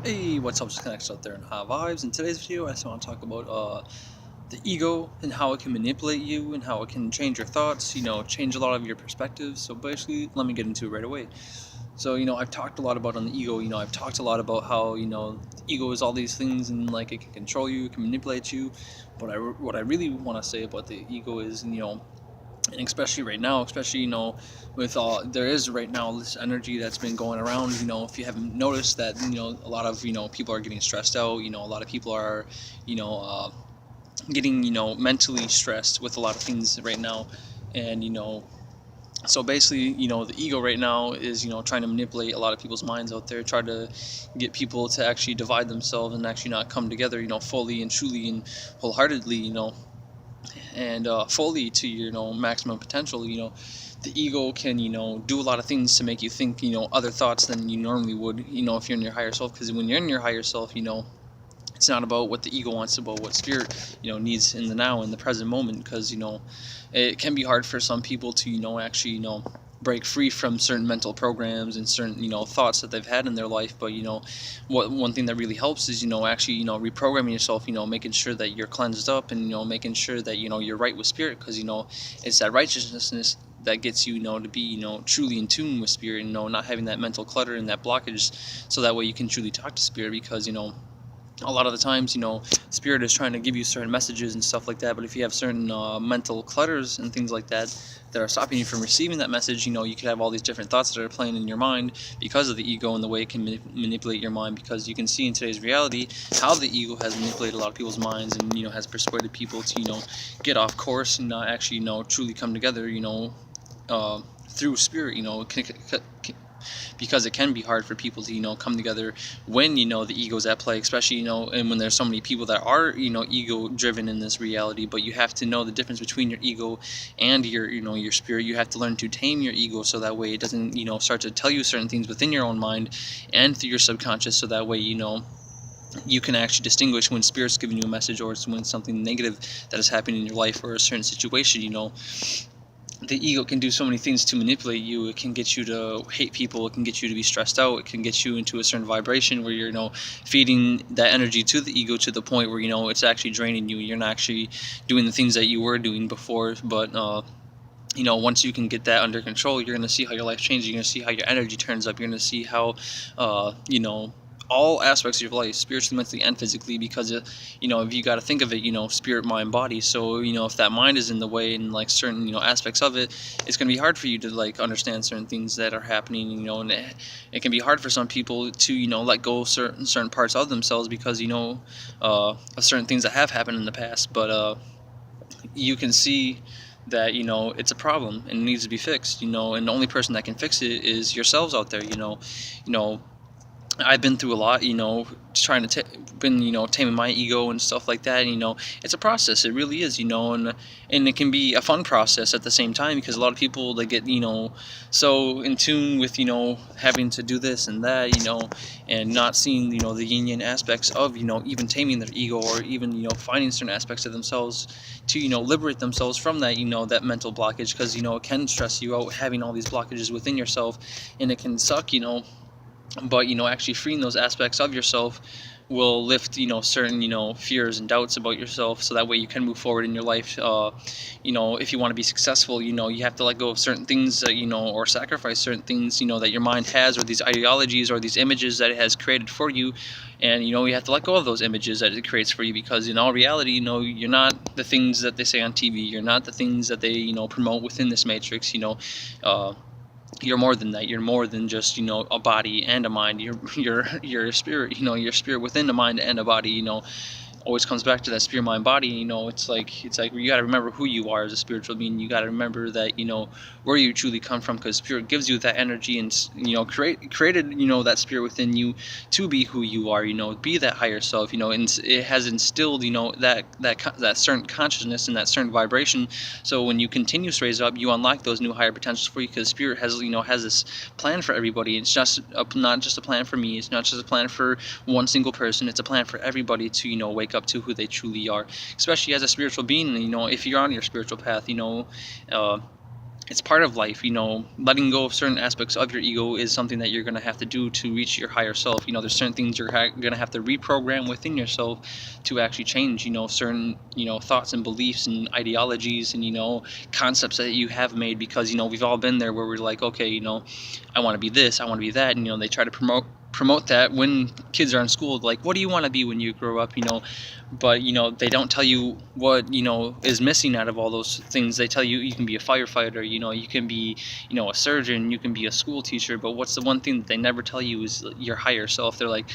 Hey, what's up, Connects out there in High Vibes? In today's video, I just want to talk about the ego and how it can manipulate you and how it can change your thoughts, change a lot of your perspectives. So basically, let me get into it right away. So, I've talked a lot about on the ego, I've talked a lot about how, the ego is all these things and like it can control you, it can manipulate you. But what I really want to say about the ego is, and especially right now, especially with all there is right now this energy that's been going around. If you haven't noticed that, a lot of people are getting stressed out. A lot of people are you know getting mentally stressed with a lot of things right now. And so basically, the ego right now is trying to manipulate a lot of people's minds out there, try to get people to actually divide themselves and actually not come together, fully and truly and wholeheartedly, and fully to your maximum potential. The ego can do a lot of things to make you think other thoughts than you normally would, if you're in your higher self. Because when you're in your higher self, it's not about what the ego wants, about what spirit needs in the now, in the present moment. Because it can be hard for some people to actually break free from certain mental programs and certain thoughts that they've had in their life. But what one thing that really helps is actually reprogramming yourself, making sure that you're cleansed up, and making sure that you're right with spirit. Because it's that righteousness that gets you to be truly in tune with spirit, and not having that mental clutter and that blockage, so that way you can truly talk to spirit. Because a lot of the times, spirit is trying to give you certain messages and stuff like that. But if you have certain mental clutters and things like that that are stopping you from receiving that message, you could have all these different thoughts that are playing in your mind because of the ego and the way it can manipulate your mind. Because you can see in today's reality how the ego has manipulated a lot of people's minds, and has persuaded people to get off course and not actually truly come together, through spirit. Because it can be hard for people to come together when the ego's at play, especially and when there's so many people that are ego driven in this reality. But you have to know the difference between your ego and your spirit. You have to learn to tame your ego, so that way it doesn't start to tell you certain things within your own mind and through your subconscious, so that way you can actually distinguish when spirit's giving you a message, or it's when something negative that is happening in your life or a certain situation. The ego can do so many things to manipulate you. It can get you to hate people. It can get you to be stressed out. It can get you into a certain vibration where you're feeding that energy to the ego, to the point where it's actually draining you. You're not actually doing the things that you were doing before. But once you can get that under control, you're going to see how your life changes. You're going to see how your energy turns up. You're going to see how all aspects of your life, spiritually, mentally, and physically. Because if you got to think of it, spirit, mind, body. So if that mind is in the way in like certain aspects of it, it's going to be hard for you to like understand certain things that are happening. And it can be hard for some people to let go of certain parts of themselves, because of certain things that have happened in the past. But you can see that it's a problem and it needs to be fixed. And the only person that can fix it is yourselves out there. I've been through a lot, trying to been taming my ego and stuff like that. It's a process. It really is, and it can be a fun process at the same time, because a lot of people, they get so in tune with having to do this and that, and not seeing the yin yang aspects of even taming their ego, or even finding certain aspects of themselves to liberate themselves from that that mental blockage. Because it can stress you out having all these blockages within yourself, and it can suck. But actually freeing those aspects of yourself will lift certain fears and doubts about yourself, so that way you can move forward in your life. If you want to be successful, you have to let go of certain things, or sacrifice certain things that your mind has, or these ideologies, or these images that it has created for you. And you have to let go of those images that it creates for you, because in all reality, you're not the things that they say on TV. You're not the things that they promote within this matrix. You're more than that. You're more than just a body and a mind. You're a spirit. Your spirit within a mind and a body. Always comes back to that spirit, mind, body. It's like you got to remember who you are as a spiritual being. You got to remember that where you truly come from, because spirit gives you that energy, and created that spirit within you to be who you are. Be that higher self. And it has instilled that certain consciousness and that certain vibration. So when you continue to raise up, you unlock those new higher potentials for you, because spirit has this plan for everybody. It's not just a plan for me. It's not just a plan for one single person. It's a plan for everybody to wake up to who they truly are, especially as a spiritual being. If you're on your spiritual path, it's part of life. Letting go of certain aspects of your ego is something that you're going to have to do to reach your higher self. There's certain things you're going to have to reprogram within yourself to actually change, certain, thoughts and beliefs and ideologies and, concepts that you have made, because, we've all been there where we're like, okay, I want to be this, I want to be that. And, they try to promote that when kids are in school, like, what do you want to be when you grow up, but they don't tell you what is missing out of all those things. They tell you can be a firefighter, you can be a surgeon, you can be a school teacher, but what's the one thing that they never tell you is your higher self. They're like,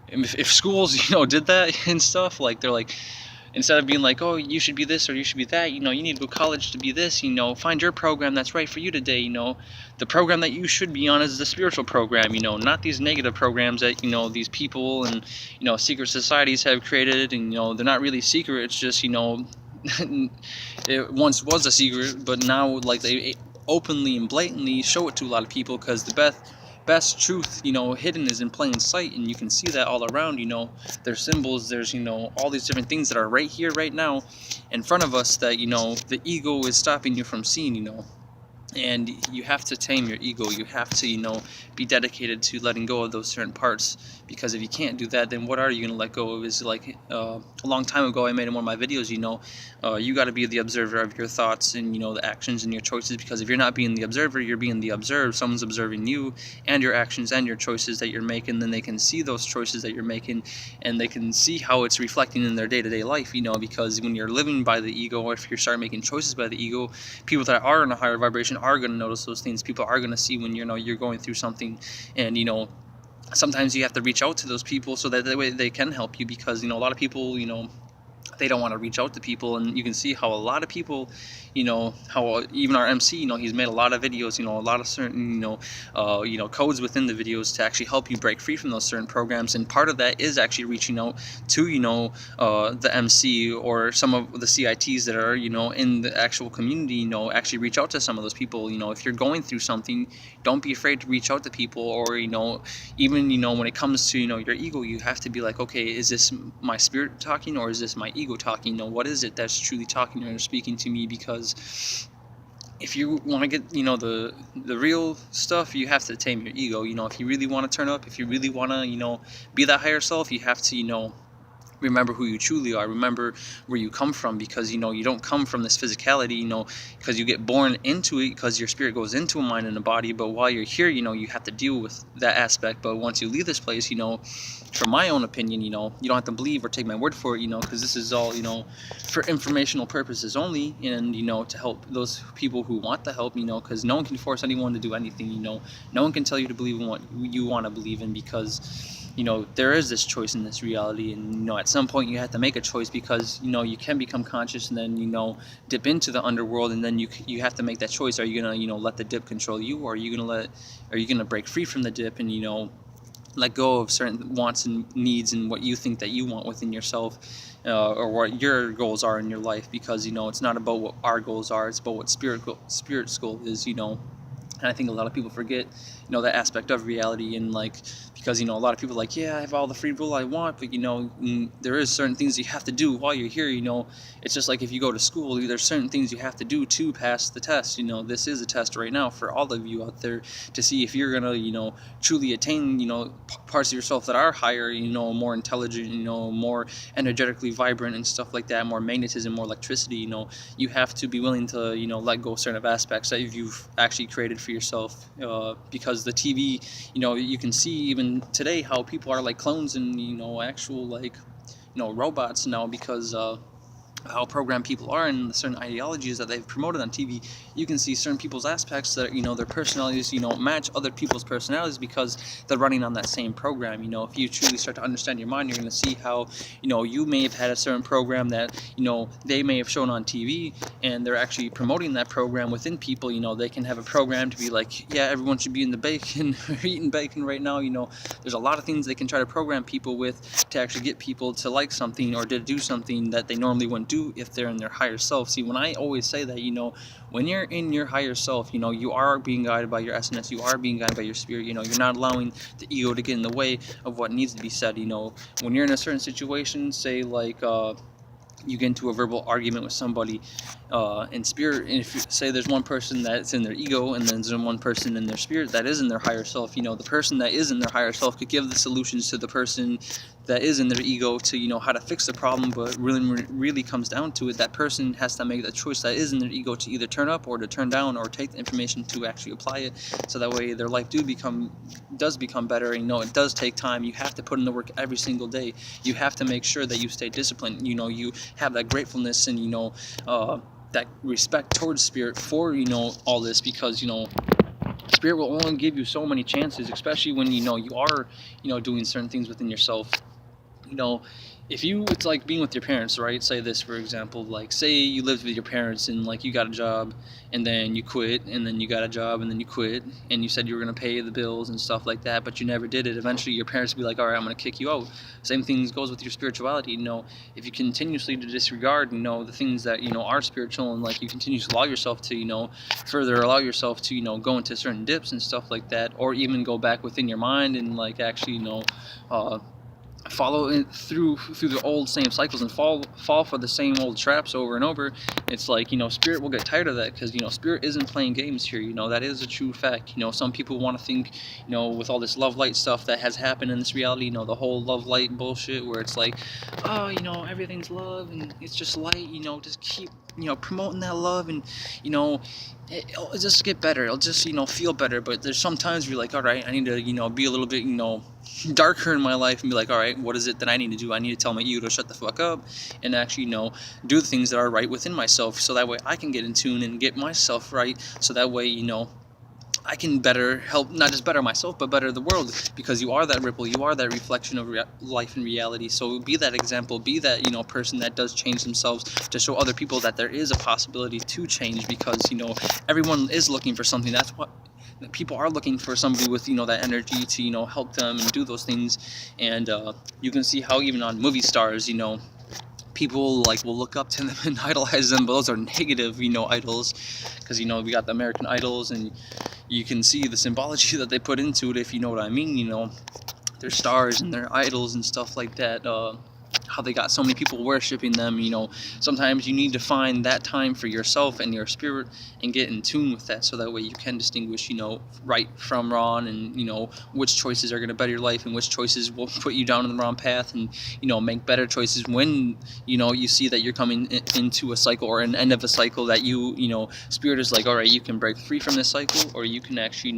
if schools did that and stuff, like, they're like, instead of being like, oh, you should be this or you should be that, you need to go to college to be this, find your program that's right for you today. The program that you should be on is the spiritual program, not these negative programs that, these people and, secret societies have created. And, they're not really secret. It's just, it once was a secret, but now, like, they openly and blatantly show it to a lot of people, because the best truth, hidden is in plain sight, and you can see that all around. There's symbols, there's, all these different things that are right here, right now, in front of us, that, the ego is stopping you from seeing. And you have to tame your ego. You have to, be dedicated to letting go of those certain parts, because if you can't do that, then what are you going to let go of? Is like, a long time ago I made in one of my videos, you got to be the observer of your thoughts and, the actions and your choices, because if you're not being the observer, you're being the observed. Someone's observing you and your actions and your choices that you're making. Then they can see those choices that you're making, and they can see how it's reflecting in their day-to-day life, because when you're living by the ego, or if you start making choices by the ego, people that are in a higher vibration are going to notice those things. People are going to see when you're going through something, and sometimes you have to reach out to those people so that way they can help you, because a lot of people they don't want to reach out to people. And you can see how a lot of people, how even our MC, he's made a lot of videos, a lot of certain, codes within the videos to actually help you break free from those certain programs. And part of that is actually reaching out to, the MC or some of the CITs that are, in the actual community, actually reach out to some of those people. If you're going through something, don't be afraid to reach out to people. Or, even, when it comes to, your ego, you have to be like, okay, is this my spirit talking, or is this my ego talking? What is it that's truly talking or speaking to me? Because if you want to get the real stuff, you have to tame your ego. If you really want to turn up, if you really want to be that higher self, you have to remember who you truly are. Remember where you come from, because you don't come from this physicality, because you get born into it, because your spirit goes into a mind and a body. But while you're here, you have to deal with that aspect. But once you leave this place, from my own opinion, you don't have to believe or take my word for it, because this is all, for informational purposes only, and, to help those people who want the help, because no one can force anyone to do anything. No one can tell you to believe in what you want to believe in, because there is this choice in this reality. And, at some point you have to make a choice, because, you can become conscious and then, dip into the underworld. And then you have to make that choice. Are you going to, let the dip control you? Or are you going to break free from the dip and, let go of certain wants and needs and what you think that you want within yourself, or what your goals are in your life? Because, it's not about what our goals are. It's about what spirit's goal is, And I think a lot of people forget, that aspect of reality. And like, because, a lot of people are like, yeah, I have all the free will I want, but, there is certain things you have to do while you're here. It's just like if you go to school, there's certain things you have to do to pass the test. This is a test right now for all of you out there, to see if you're going to, truly attain, parts of yourself that are higher, more intelligent, more energetically vibrant and stuff like that, more magnetism, more electricity. You have to be willing to, let go of certain aspects that you've actually created for yourself, because the TV, you can see even today how people are like clones and, actual like, robots now, because how programmed people are and the certain ideologies that they've promoted on TV. You can see certain people's aspects that, their personalities, match other people's personalities, because they're running on that same program. If you truly start to understand your mind, you're going to see how, you may have had a certain program that, they may have shown on TV, and they're actually promoting that program within people. They can have a program to be like, yeah, everyone should be in the bacon, eating bacon right now. There's a lot of things they can try to program people with to actually get people to like something or to do something that they normally wouldn't do if they're in their higher self. See, when I always say that, when you're in your higher self, you are being guided by your essence, you are being guided by your spirit. You're not allowing the ego to get in the way of what needs to be said. When you're in a certain situation, say like you get into a verbal argument with somebody in spirit, and if you say there's one person that's in their ego and then there's one person in their spirit that is in their higher self, the person that is in their higher self could give the solutions to the person that is in their ego to how to fix the problem. But really comes down to it, that person has to make that choice that is in their ego to either turn up or to turn down, or take the information to actually apply it, so that way their life does become better. It does take time. You have to put in the work every single day. You have to make sure that you stay disciplined. You have that gratefulness and that respect towards spirit for all this, because spirit will only give you so many chances, especially when you are doing certain things within yourself. It's like being with your parents, right? Say this, for example, like say you lived with your parents and like you got a job and then you quit, and then you got a job and then you quit, and you said you were going to pay the bills and stuff like that, but you never did it. Eventually your parents will be like, all right, I'm going to kick you out. Same thing goes with your spirituality. If you continuously disregard the things that are spiritual, and like you continue to allow yourself to further allow yourself to go into certain dips and stuff like that, or even go back within your mind and like actually follow it through the old same cycles and fall for the same old traps over and over. It's like spirit will get tired of that, because spirit isn't playing games here. That is a true fact. Some people want to think with all this love light stuff that has happened in this reality, the whole love light bullshit, where it's like, oh, everything's love and it's just light, just keep promoting that love, and it'll just get better, it'll just feel better. But there's sometimes you're like, all right, I need to be a little bit darker in my life, and be like, all right, what is it that I need to do? I need to tell my ego to shut the fuck up and actually do the things that are right within myself, so that way I can get in tune and get myself right, so that way I can better help, not just better myself, but better the world, because you are that ripple, you are that reflection of life and reality. So be that example, be that person that does change themselves, to show other people that there is a possibility to change, because everyone is looking for something. That's what people are looking for, somebody with that energy to help them and do those things. And you can see how even on movie stars, people will look up to them and idolize them, but those are negative idols, because we got the American Idols, and you can see the symbology that they put into it, if you know what I mean. Their stars and their idols and stuff like that, how they got so many people worshiping them. Sometimes you need to find that time for yourself and your spirit and get in tune with that, so that way you can distinguish right from wrong, and which choices are going to better your life and which choices will put you down in the wrong path, and make better choices when you see that you're coming into a cycle or an end of a cycle, that spirit is like, all right, you can break free from this cycle, or you can actually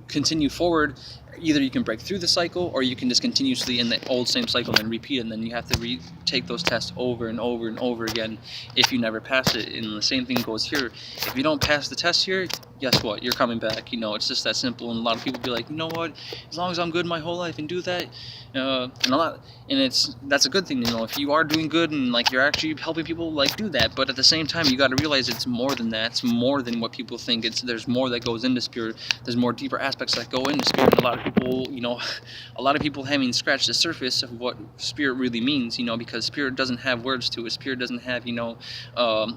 continue forward. Either you can break through the cycle, or you can just continuously in the old same cycle and repeat it, and then you have to retake those tests over and over and over again if you never pass it. And the same thing goes here. If you don't pass the test here, guess what? You're coming back. It's just that simple. And a lot of people be like, you know what? As long as I'm good my whole life and do that, that's a good thing. If you are doing good and like you're actually helping people, like do that. But at the same time, you got to realize it's more than that. It's more than what people think. There's more that goes into spirit. There's more deeper aspects that go into spirit. And a lot of people haven't scratched the surface of what spirit really means. Because spirit doesn't have words to it. Spirit doesn't have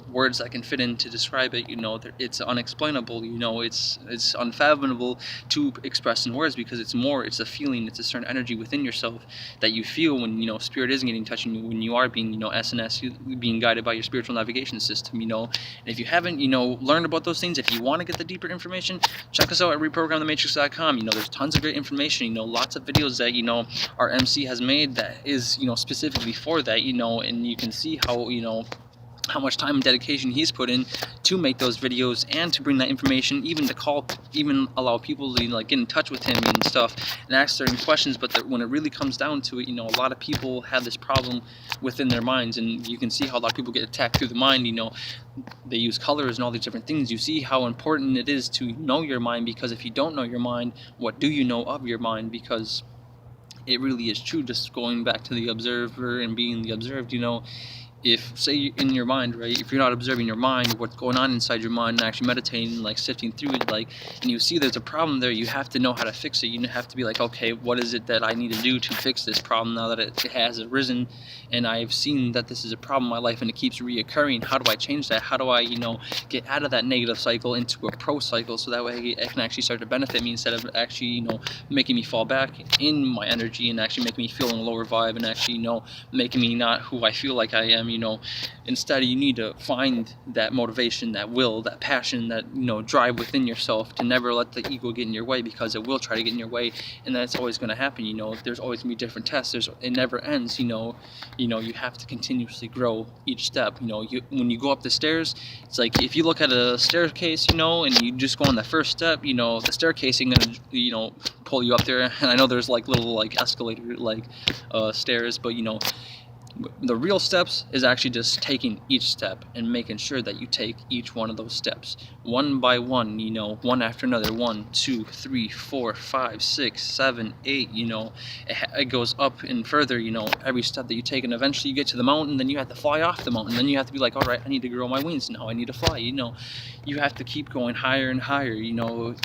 words that can fit in to describe it. It's unexplainable. It's unfathomable to express in words, because it's a feeling, it's a certain energy within yourself that you feel when spirit isn't getting touched, and when you are being SNS, being guided by your spiritual navigation system. And if you haven't learned about those things, if you want to get the deeper information, check us out at reprogramthematrix.com. There's tons of great information, lots of videos that our MC has made that is specifically for that, and you can see how much time and dedication he's put in to make those videos and to bring that information, even allow people to get in touch with him and stuff and ask certain questions. But when it really comes down to it, a lot of people have this problem within their minds, and you can see how a lot of people get attacked through the mind. They use colors and all these different things. You see how important it is to know your mind, because if you don't know your mind, what do you know of your mind? Because it really is true, just going back to the observer and being the observed, if, say, in your mind, right, if you're not observing your mind, what's going on inside your mind, and actually meditating, like sifting through it, like, and you see there's a problem there, you have to know how to fix it. You have to be like, okay, what is it that I need to do to fix this problem now that it has arisen, and I've seen that this is a problem in my life and it keeps reoccurring? How do I change that? How do I, get out of that negative cycle into a pro cycle, so that way it can actually start to benefit me instead of actually, making me fall back in my energy and actually making me feel in a lower vibe and actually, making me not who I feel like I am. Instead, you need to find that motivation, that will, that passion, that drive within yourself to never let the ego get in your way, because it will try to get in your way, and that's always going to happen. There's always going to be different tests. It never ends. You have to continuously grow each step. When you go up the stairs, it's like if you look at a staircase, and you just go on the first step, the staircase ain't gonna pull you up there. And I know there's like little like escalator stairs, but the real steps is actually just taking each step and making sure that you take each one of those steps one by one, one after another. 1, 2, 3, 4, 5, 6, 7, 8. It goes up and further, every step that you take, and eventually you get to the mountain. Then you have to fly off the mountain. Then you have to be like, all right, I need to grow my wings now, I need to fly. You have to keep going higher and higher,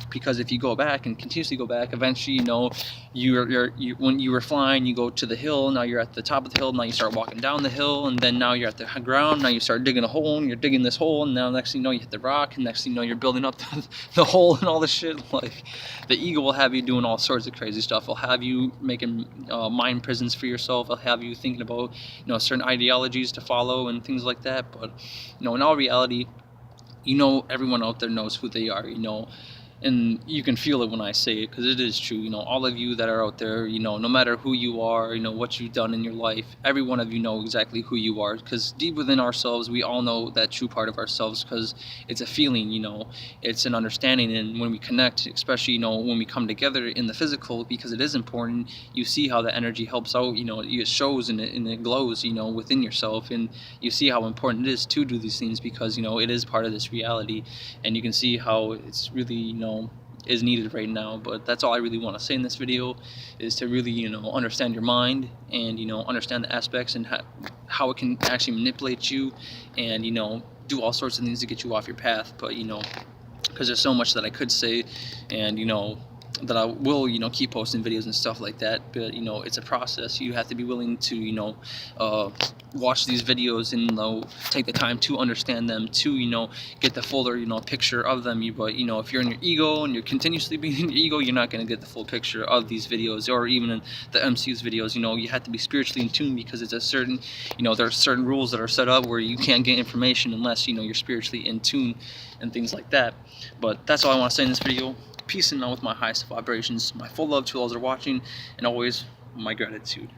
because if you go back and continuously go back, eventually, when you were flying, you go to the hill, now you're at the top of the hill, now you start walking down the hill, and then now you're at the ground, now you start digging a hole, and you're digging this hole, and now next thing you know, you hit the rock, and next thing you know, you're building up the hole and all this shit. Like, the ego will have you doing all sorts of crazy stuff. It'll have you making mind prisons for yourself. It'll have you thinking about certain ideologies to follow and things like that. But in all reality, everyone out there knows who they are, and you can feel it when I say it, because it is true. All of you that are out there, no matter who you are, what you've done in your life, every one of you know exactly who you are, because deep within ourselves, we all know that true part of ourselves, because it's a feeling, it's an understanding. And when we connect, especially, when we come together in the physical, because it is important, you see how the energy helps out, it shows and it glows, within yourself, and you see how important it is to do these things, because, it is part of this reality, and you can see how it's really, is needed right now. But that's all I really want to say in this video, is to really understand your mind, and understand the aspects and how it can actually manipulate you, and do all sorts of things to get you off your path. But because there's so much that I could say, and that I will keep posting videos and stuff like that, but it's a process. You have to be willing to watch these videos and take the time to understand them, to get the fuller picture of them. But if you're in your ego and you're continuously being in your ego, you're not going to get the full picture of these videos, or even in the MCU's videos. You have to be spiritually in tune, because it's a certain there are certain rules that are set up where you can't get information unless you're spiritually in tune and things like that. But that's all I want to say in this video. Peace and love with my highest vibrations, my full love to all those that are watching, and always my gratitude.